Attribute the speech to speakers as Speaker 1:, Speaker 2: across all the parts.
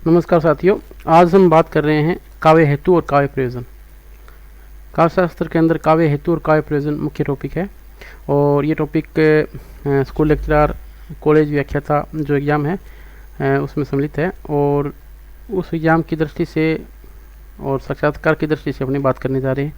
Speaker 1: नमस्कार साथियों, आज हम बात कर रहे हैं काव्य हेतु और काव्य प्रयोजन। काव्य शास्त्र के अंदर काव्य हेतु और काव्य प्रयोजन मुख्य टॉपिक है और ये टॉपिक स्कूल लेक्चरर, कॉलेज व्याख्याता जो एग्ज़ाम है उसमें सम्मिलित है और उस एग्ज़ाम की दृष्टि से और साक्षात्कार की दृष्टि से अपनी बात करने जा रहे हैं।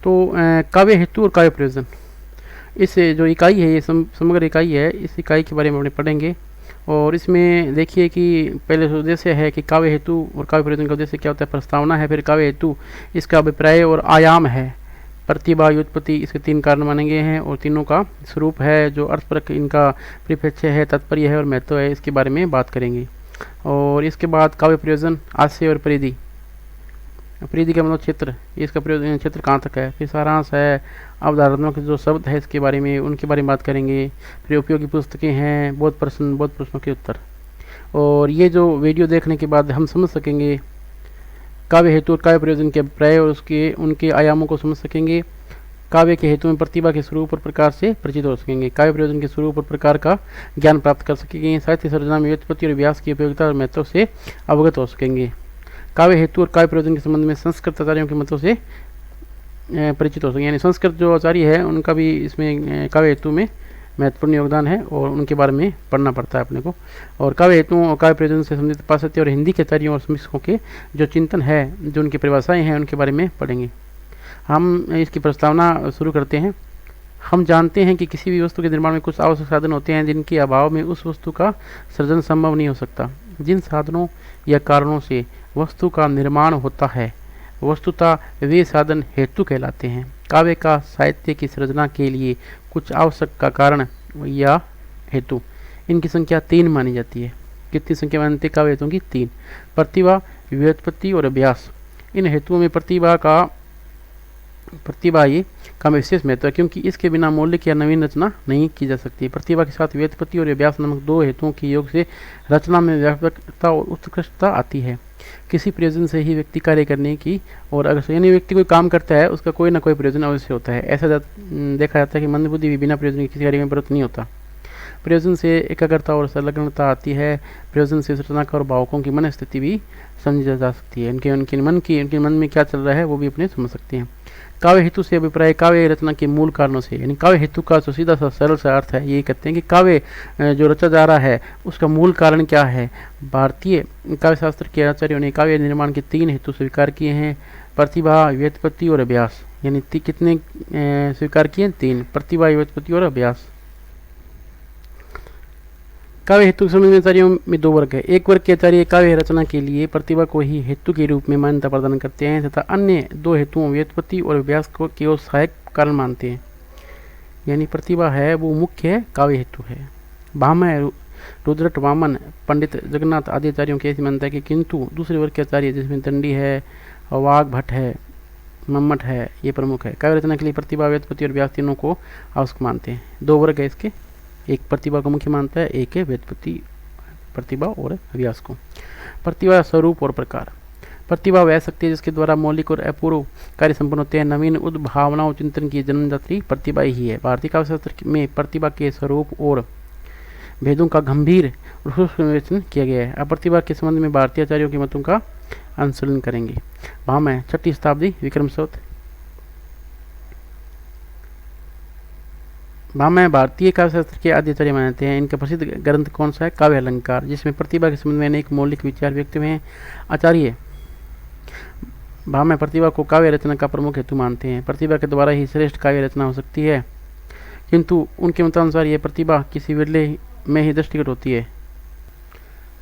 Speaker 1: तो काव्य हेतु और काव्य प्रयोजन, इस जो इकाई है, ये समग्र इकाई है, इस इकाई के बारे में अपने पढ़ेंगे। और इसमें देखिए कि पहले उद्देश्य है कि काव्य हेतु और काव्य प्रयोजन का उद्देश्य क्या होता है, प्रस्तावना है। फिर काव्य हेतु, इसका अभिप्राय और आयाम है। प्रतिभा, व्युत्पत्ति, इसके 3 कारण माने गए हैं और तीनों का स्वरूप है, जो अर्थपरक इनका परिप्रेक्ष्य है, तात्पर्य है और महत्व है, इसके बारे में बात करेंगे। और इसके बाद काव्य प्रयोजन, आशय और परिधि। परिधि का मतलब क्षेत्र, इसका प्रयोजन क्षेत्र कहाँ तक है। फिर सारांश है, अवधारणात्मक जो शब्द है इसके बारे में, उनके बारे में बात करेंगे। फिर उपयोगी पुस्तकें हैं, बोध प्रश्नों के उत्तर। और ये जो वीडियो देखने के बाद हम समझ सकेंगे काव्य हेतु और काव्य प्रयोजन के अभिप्राय और उनके आयामों को समझ सकेंगे। काव्य के हेतु में प्रतिभा के स्वरूप और प्रकार से परिचित हो सकेंगे। काव्य प्रयोजन के स्वरूप और प्रकार का ज्ञान प्राप्त कर सकेंगे। साहित्य सर्जना में व्युत्पत्ति और व्यास की उपयोगिता और महत्व से अवगत हो सकेंगे। काव्य हेतु और काव्य प्रयोजन के संबंध में संस्कृत आचार्यों के मतों से परिचित हो सकेंगे। यानी संस्कृत जो आचार्य है उनका भी इसमें काव्य हेतु में महत्वपूर्ण योगदान है और उनके बारे में पढ़ना पड़ता है अपने को। और काव्य हेतु और काव्य प्रयोजन से संबंधित पाश्चात्य और हिंदी के आचार्यों और समीक्षकों के जो चिंतन है, जो उनकी परिभाषाएं हैं, उनके बारे में पढ़ेंगे। हम इसकी प्रस्तावना शुरू करते हैं। हम जानते हैं कि किसी भी वस्तु के निर्माण में कुछ आवश्यक साधन होते हैं जिनके अभाव में उस वस्तु का सृजन संभव नहीं हो सकता। जिन साधनों या कारणों से वस्तु का निर्माण होता है, वस्तुतः वे साधन हेतु कहलाते हैं। काव्य का साहित्य की सृजना के लिए कुछ आवश्यक का कारण या हेतु, इनकी संख्या 3 मानी जाती है। कितनी संख्या मानते काव्य हेतुओं की? 3। प्रतिभा, व्युत्पत्ति और अभ्यास। इन हेतुओं में प्रतिभा ये का विशेष महत्व है, क्योंकि इसके बिना मौलिक या नवीन रचना नहीं की जा सकती। प्रतिभा के साथ व्युत्पत्ति और अभ्यास नामक 2 हेतुओं के योग से रचना में व्यापकता और उत्कृष्टता आती है। किसी प्रयोजन से ही व्यक्ति कार्य करने की, और अगर यानी व्यक्ति कोई काम करता है उसका कोई ना कोई प्रयोजन अवश्य होता है। ऐसा देखा जाता है कि मंदबुद्धि भी बिना प्रयोजन के किसी कार्य में प्रवृत्त नहीं होता। प्रयोजन से एकाग्रता और संलग्नता आती है। प्रयोजन से रचनाकार और भावकों की मन स्थिति भी समझी जा सकती है। उनके मन में क्या चल रहा है वो भी अपने समझ सकते हैं। काव्य हेतु से अभिप्राय काव्य रचना के मूल कारणों से, यानी काव्य हेतु का जो सीधा सा सरल सा अर्थ है, ये कहते हैं कि काव्य जो रचा जा रहा है उसका मूल कारण क्या है। भारतीय काव्य शास्त्र के आचार्यों ने काव्य निर्माण के 3 हेतु स्वीकार किए हैं, प्रतिभा, व्युत्पत्ति और अभ्यास। यानी कितने स्वीकार किए? 3। प्रतिभा, व्युत्पत्ति और अभ्यास। काव्य हेतु के संबंध में आचार्यों में 2 वर्ग है। एक वर्ग के आचार्य काव्य रचना के लिए प्रतिभा को ही हेतु के रूप में मान्यता प्रदान करते हैं तथा अन्य 2 हेतुओं व्युत्पत्ति और अभ्यास को केवल सहायक कारण मानते हैं। यानी प्रतिभा है वो मुख्य काव्य हेतु है। भामह, रुद्रट, वामन, पंडित जगन्नाथ आदि आचार्यों की ऐसी मान्यता है कि किंतु दूसरे वर्ग के आचार्य जिसमें दंडी है, वाघ भट्ट है, मम्मट है, ये प्रमुख है। काव्य रचना के लिए प्रतिभा, व्युत्पत्ति और अभ्यास तीनों को आवश्यक मानते हैं। 2 वर्ग है इसके, एक प्रतिभा को मुख्य मानता है, एक है व्युत्पत्ति, प्रतिभा और अभ्यास को। प्रतिभा, स्वरूप और प्रकार। प्रतिभा वह शक्ति है जिसके द्वारा मौलिक और अपूर्व कार्य संपन्न होते हैं। नवीन उद्भावनाओं चिंतन की जन्मदात्री प्रतिभा ही है। भारतीय काव्यशास्त्र में प्रतिभा के स्वरूप और भेदों का गंभीर और सूक्ष्म विवेचन किया गया है। अब प्रतिभा के संबंध में भारतीय आचार्यों के मतों का अनुसरण करेंगे। भामह, 6वीं शताब्दी विक्रम संवत। भामह भारतीय काव्यशास्त्र के आदि आचार्य मानते हैं। इनका प्रसिद्ध ग्रंथ कौन सा है? काव्य अलंकार, जिसमें प्रतिभा के संबंध में अनेक मौलिक विचार व्यक्त हुए हैं। आचार्य भामह प्रतिभा को काव्य रचना का प्रमुख हेतु मानते हैं। प्रतिभा के द्वारा ही श्रेष्ठ काव्य रचना हो सकती है, किंतु उनके मतानुसार यह प्रतिभा किसी विरले में ही दृष्टिगत होती है।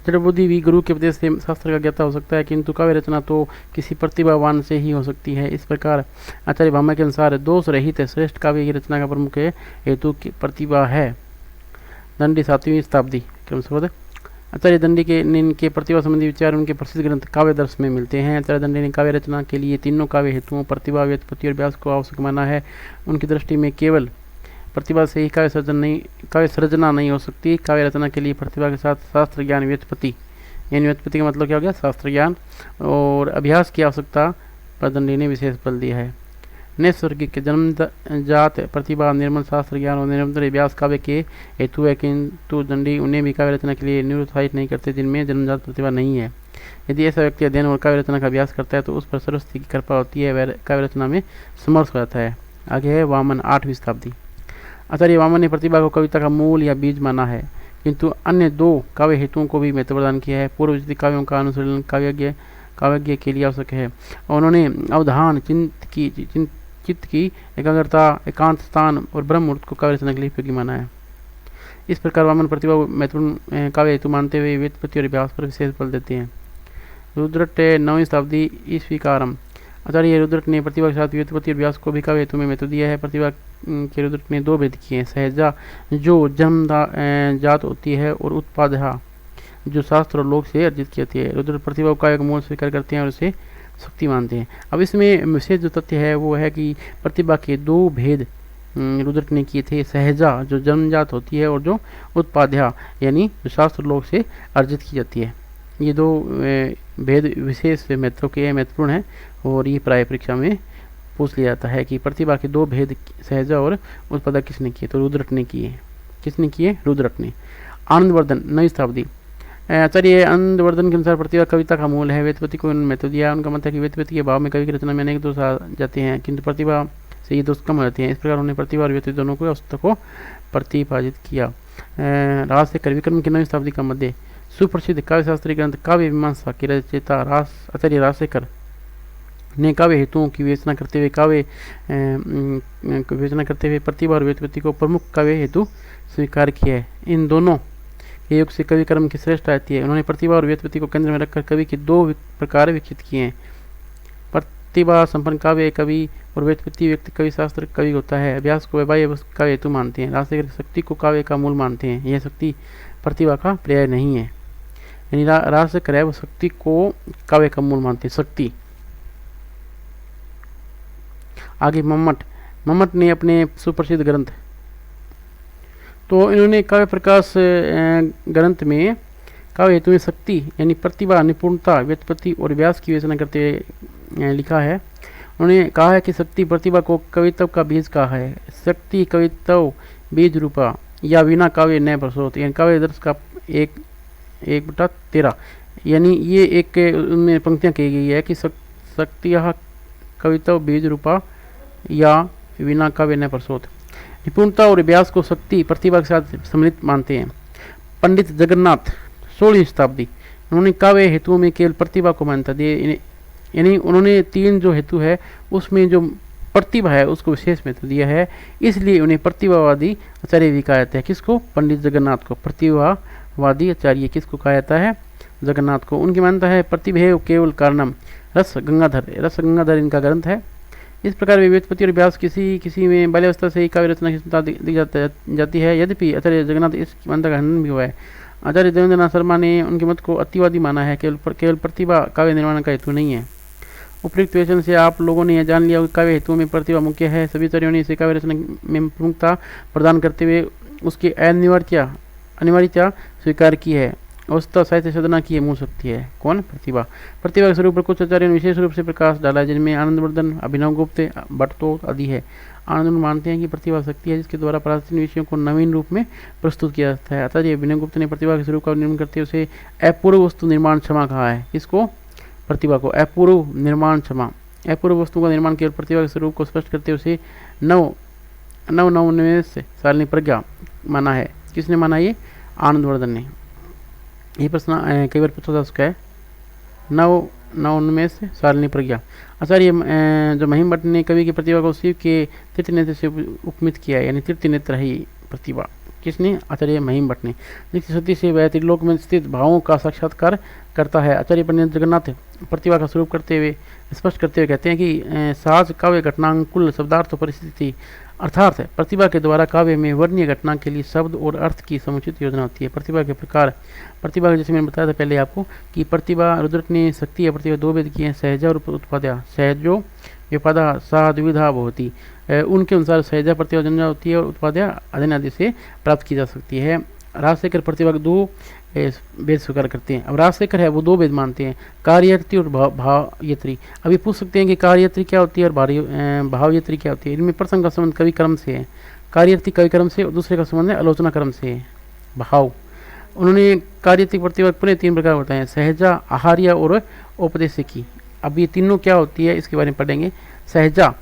Speaker 1: जड़ बुद्धि भी गुरु के उपदेश से शास्त्र का ज्ञाता हो सकता है, किंतु काव्य रचना तो किसी प्रतिभावान से ही हो सकती है। इस प्रकार आचार्य भामह के अनुसार दोष रहित श्रेष्ठ काव्य की रचना का प्रमुख हेतु की प्रतिभा है। दंडी, 7वीं शताब्दी क्रम संवत। आचार्य दंडी के इनके प्रतिभा संबंधी विचार उनके प्रसिद्ध ग्रंथ काव्य दर्श में मिलते हैं। आचार्य दंडी ने काव्य रचना के लिए तीनों काव्य हेतुओं प्रतिभा, व्युत्पत्ति और अभ्यास को आवश्यक माना है। उनकी दृष्टि में केवल प्रतिभा से ही काव्य सृजना नहीं हो सकती। काव्य रचना के लिए प्रतिभा के साथ शास्त्र ज्ञान, व्युत्पत्ति, यानी व्युत्पत्ति का मतलब क्या हो गया? शास्त्र ज्ञान और अभ्यास की आवश्यकता पर दंडी ने विशेष बल दिया है। नैसर्गिक जन्मजात प्रतिभा, निर्मल शास्त्र ज्ञान और निरंतर अभ्यास काव्य के हेतु है, किंतु दंडी उन्हें भी काव्य रचना के लिए निरुत्साहित नहीं करते जिनमें जन्मजात प्रतिभा नहीं है। यदि ऐसा व्यक्ति अध्ययन और काव्य रचना का अभ्यास करता है तो उस पर सरस्वती की कृपा होती है, वह काव्य रचना में समर्थ हो जाता है। आगे है वामन, 8वीं शताब्दी। आचार्य वामन ने प्रतिभा को कविता का मूल या बीज माना है, किंतु अन्य 2 काव्य हेतुओं को भी महत्व प्रदान किया है। पूर्व विदित काव्यों का अनुशीलन काव्यज्ञ के लिए आवश्यक है, और उन्होंने अवधान, चित्त की एकाग्रता, एकांत स्थान और ब्रह्म मुहूर्त को काव्य रचना के लिए उपयोगी माना है। इस प्रकार वामन प्रतिभा को महत्वपूर्ण काव्य हेतु मानते हुए व्युत्पत्ति और अभ्यास पर विशेष बल देते हैं। रुद्रट, 9वीं शताब्दी ईस्वी का आरंभ। आचार्य रुद्रट ने प्रतिभा के साथ व्युत्पत्ति और अभ्यास को भी काव्य हेतु में महत्व दिया है। प्रतिभा के रुद्रट ने 2 भेद किए हैं, सहजा जो जन्म जात होती है और उत्पादहा जो शास्त्र और लोक से अर्जित की जाती है। रुद्रट प्रतिभा को काव्य का मूल स्वीकार करते हैं और उसे शक्ति मानते हैं। अब इसमें विशेष जो तथ्य है वो है कि प्रतिभा के 2 भेद रुद्रट ने किए थे, सहजा जो जन्मजात होती है और जो उत्पाद्या यानी जो शास्त्र लोक से अर्जित की जाती है। ये 2 भेद विशेष महत्वपूर्ण है और ये प्राय परीक्षा में पूछ लिया जाता है कि प्रतिभा के 2 भेद सहजा और उत्पादा किसने किए, तो रुद्रट ने किए। किसने किए? रुद्रट ने। आनंदवर्धन, 9वीं शताब्दी। आचार्य आनंदवर्धन के अनुसार प्रतिभा कविता का मूल है। व्युत्पत्ति को उन्होंने महत्व दिया। उनका मत है कि व्युत्पत्ति के भाव में कवि की रचना में अनेक दोष आ जाते हैं, किंतु प्रतिभा से ये दोष कम हो जाते हैं। इस प्रकार उन्होंने प्रतिभा और व्युत्पत्ति दोनों को अवस्था को प्रतिपादित किया। राजशेखर, विक्रम की 9वीं शताब्दी का मध्य। सुप्रसिद्ध काव्यशास्त्री ग्रंथ काव्य मीमांसा के रचयिता आचार्य राजशेखर ने काव्य हेतुओं की विवेचना करते हुए प्रतिभा और व्युत्पत्ति को प्रमुख काव्य हेतु स्वीकार किया है। इन दोनों के योग से कवि कर्म की श्रेष्ठ आती है। उन्होंने प्रतिभा और व्युत्पत्ति को केंद्र में रखकर कवि के 2 प्रकार विकसित किए हैं। प्रतिभा संपन्न काव्य कवि और व्युत्पत्ति व्यक्ति कवि शास्त्र कवि होता है। अभ्यास को बाह्य काव्य हेतु मानते हैं। राजशेखर शक्ति को काव्य का मूल मानते हैं। यह शक्ति प्रतिभा का पर्याय नहीं है, यानी राजशेखर है वो शक्ति को काव्य का मूल मानते हैं। शक्ति। आगे मम्मट ने अपने सुप्रसिद्ध ग्रंथ, तो इन्होंने काव्य प्रकाश ग्रंथ में काव्य हेतु में शक्ति यानी प्रतिभा, निपुणता, व्युत्पत्ति और व्यास की विवेचना करते हुए लिखा है। उन्होंने कहा है कि शक्ति प्रतिभा को कवित्व का बीज कहा है। शक्ति कवित्व बीज रूपा या बिना काव्य न प्रसोत, यानी काव्य दर्श का 1/13, यानी ये एक उनमें पंक्तियाँ कही गई है कि शक्ति कवित्व बीज रूपा या बिना काव्य न प्रसोत। निपुणता और अभ्यास को शक्ति प्रतिभा के साथ सम्मिलित मानते हैं। पंडित जगन्नाथ, 16वीं शताब्दी। उन्होंने काव्य हेतुओं में केवल प्रतिभा को मान्यता दी, यानी उन्होंने 3 जो हेतु है उसमें जो प्रतिभा है उसको विशेष महत्व दिया है, इसलिए उन्हें प्रतिभावादी आचार्य भी कहा जाता है। किसको? पंडित जगन्नाथ को प्रतिभावादी आचार्य किसको कहा जाता है? जगन्नाथ को। उनकी मान्यता है प्रतिभेव केवल कारणम। रस गंगाधर इनका ग्रंथ है। इस प्रकार व्युत्पत्ति और अभ्यास किसी में बाल्यावस्था से ही काव्य रचना की क्षमता दी जाती है। यद्यपि आचार्य जगन्नाथ इस मान्यता का खंडन भी हुआ है। आचार्य देवेंद्रनाथ शर्मा ने उनके मत को अतिवादी माना है। केवल प्रतिभा काव्य निर्माण का हेतु नहीं है। उपयुक्त विवेचन से आप लोगों ने यह जान लिया कि काव्य हेतुओं में प्रतिभा मुख्य है। सभी आचार्यों ने इसे काव्य रचना में प्रमुखता प्रदान करते हुए उसकी अनिवार्यता स्वीकार की है। अवस्था साहित्य साधना की मूल शक्ति है। कौन? प्रतिभा। प्रतिभा के स्वरूप पर कुछ आचार्यों ने विशेष रूप से प्रकाश डाला है, जिनमें आनंदवर्धन, अभिनवगुप्त, भट्टोत आदि है। आनंदवर्धन मानते हैं कि प्रतिभा शक्ति है जिसके द्वारा प्राचीन विषयों को नवीन रूप में प्रस्तुत किया जाता है। आचार्य अभिनवगुप्त ने प्रतिभा के स्वरूप का निर्माण करते हुए उसे अपूर्व वस्तु निर्माण क्षमा कहा है। इसको? प्रतिभा को अपूर्व निर्माण क्षमा। अपूर्व वस्तु का निर्माण केवल प्रतिभा के स्वरूप को स्पष्ट करते हुए उसे नवोन्मेष शालिनी प्रज्ञा माना है। किसने माना? ये आनंदवर्धन ने। ये प्रश्न कई बार पूछा जा चुका है। नवोन्मेष शालिनी प्रज्ञा। आचार्य जो महिम भट्ट ने कवि की प्रतिभा को शिव के तृतीय नेत्र से उपमित किया है, यानी तृतीय नेत्र है प्रतिभा। किसने? आचार्य महिम भट्ट ने। जिसकी शक्ति से वह त्रिलोक में स्थित भावों का साक्षात्कार करता है। आचार्य पंडित जगन्नाथ प्रतिभा का स्वरूप स्पष्ट करते हुए कहते हैं कि सहज काव्य घटनानुकूल शब्दार्थ परिस्थिति अर्थात प्रतिभा के द्वारा काव्य में वर्णीय घटना के लिए शब्द और अर्थ की समुचित योजना होती है। प्रतिभा के प्रकार, प्रतिभा जैसे मैंने बताया था पहले आपको कि प्रतिभा रुद्रट ने शक्ति या प्रतिभा 2 भेद की है, सहजा और उत्पाद्या। सहजो विपादा सा द्विधा भवती। उनके अनुसार सहजा प्रतिभा जन्म होती है और उत्पाद्या अध्ययन आदि से प्राप्त की जा सकती है। राजशेखर प्रतिभा के 2 भेद स्वीकार करते हैं। अब राजशेखर है वो 2 भेद मानते हैं, कार्यत्री और भावयत्री। अभी पूछ सकते हैं कि कार्यत्री क्या होती है और भावयत्री क्या होती है। इनमें प्रथम का संबंध कवि क्रम से है, कार्यत्री कवि क्रम से, और दूसरे का संबंध है आलोचना क्रम से है, भाव। उन्होंने कार्यात्मक प्रतिभा पुनः 3 प्रकार होता है, सहजा, आहार्य और औपदेशिकी। अब ये तीनों क्या होती है इसके बारे में पढ़ेंगे। सहजा,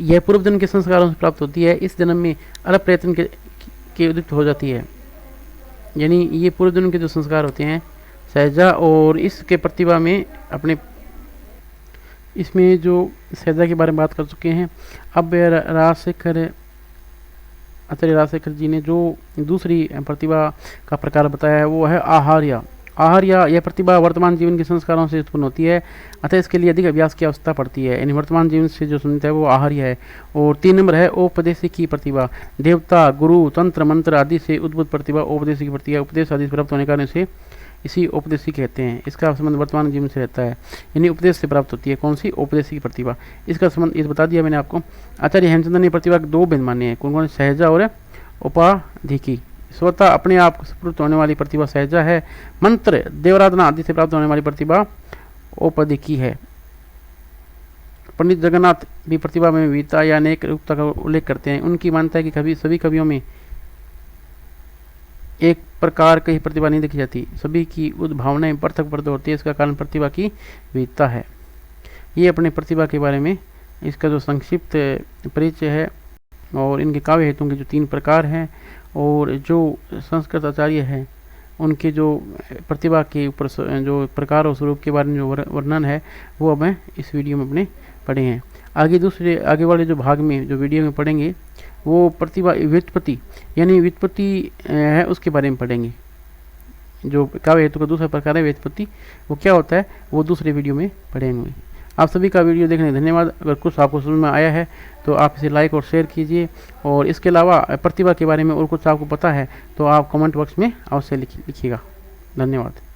Speaker 1: यह पूर्व जन्म के संस्कारों से प्राप्त होती है, इस जन्म में अलग प्रयत्न के उदित हो जाती है। यानी ये पूर्व जन्म के जो संस्कार होते हैं सहजा, और इसके प्रतिभा में अपने इसमें जो सहजा के बारे में बात कर चुके हैं। अब राजशेखर आचार्य राजशेखर जी ने जो दूसरी प्रतिभा का प्रकार बताया है वो है आहार्य। आहार्य यह प्रतिभा वर्तमान जीवन के संस्कारों से उत्पन्न होती है, अतः इसके लिए अधिक अभ्यास की आवश्यकता पड़ती है। यानी वर्तमान जीवन से जो सुनता है वो आहार्य है। और 3 नंबर है औपदेशिकी प्रतिभा। देवता, गुरु, तंत्र मंत्र आदि से उद्भूत प्रतिभा औपदेशिकी प्रतिभा, उपदेश आदि प्राप्त होने के कारण इसे इसी उपदेशी कहते हैं। इसका संबंध वर्तमान जीवन से रहता है, यानी उपदेश से प्राप्त होती है। कौन सी? उपदेशी की प्रतिभा। इसका संबंध इस बता दिया मैंने आपको। आचार्य हेमचंद्र ने प्रतिभा के 2 भेद माने हैं। कौन कौन? सहजा और उपाधिकी। स्वतः अपने आप को स्फुरित होने वाली प्रतिभा सहजा है। मंत्र, देवराधना आदि से प्राप्त होने वाली प्रतिभा औपधिकी है। पंडित जगन्नाथ भी प्रतिभा में विविधता या अनेक रूपता का उल्लेख करते हैं। उनकी मान्यता है कि सभी कवियों में एक प्रकार की प्रतिभा नहीं देखी जाती, सभी की उद्भावनाएं पृथक पृथक होती है। इसका कारण प्रतिभा की विविधता है। ये अपने प्रतिभा के बारे में इसका जो संक्षिप्त परिचय है, और इनके काव्य हेतुओं के जो 3 प्रकार हैं, और जो संस्कृत आचार्य हैं उनके जो प्रतिभा के ऊपर जो प्रकार और स्वरूप के बारे में जो वर्णन है वो अब मैं इस वीडियो में अपने पढ़े हैं। आगे वाले जो भाग में जो वीडियो में पढ़ेंगे वो प्रतिभा व्युत्पत्ति, यानी व्युत्पत्ति है उसके बारे में पढ़ेंगे। जो काव्य हेतु का दूसरा प्रकार है व्युत्पत्ति, वो क्या होता है वो दूसरे वीडियो में पढ़ेंगे। आप सभी का वीडियो देखने धन्यवाद। अगर कुछ आपको समझ में आया है तो आप इसे लाइक और शेयर कीजिए, और इसके अलावा प्रतिभा के बारे में और कुछ आपको पता है तो आप कमेंट बॉक्स में अवश्य लिखिएगा। धन्यवाद।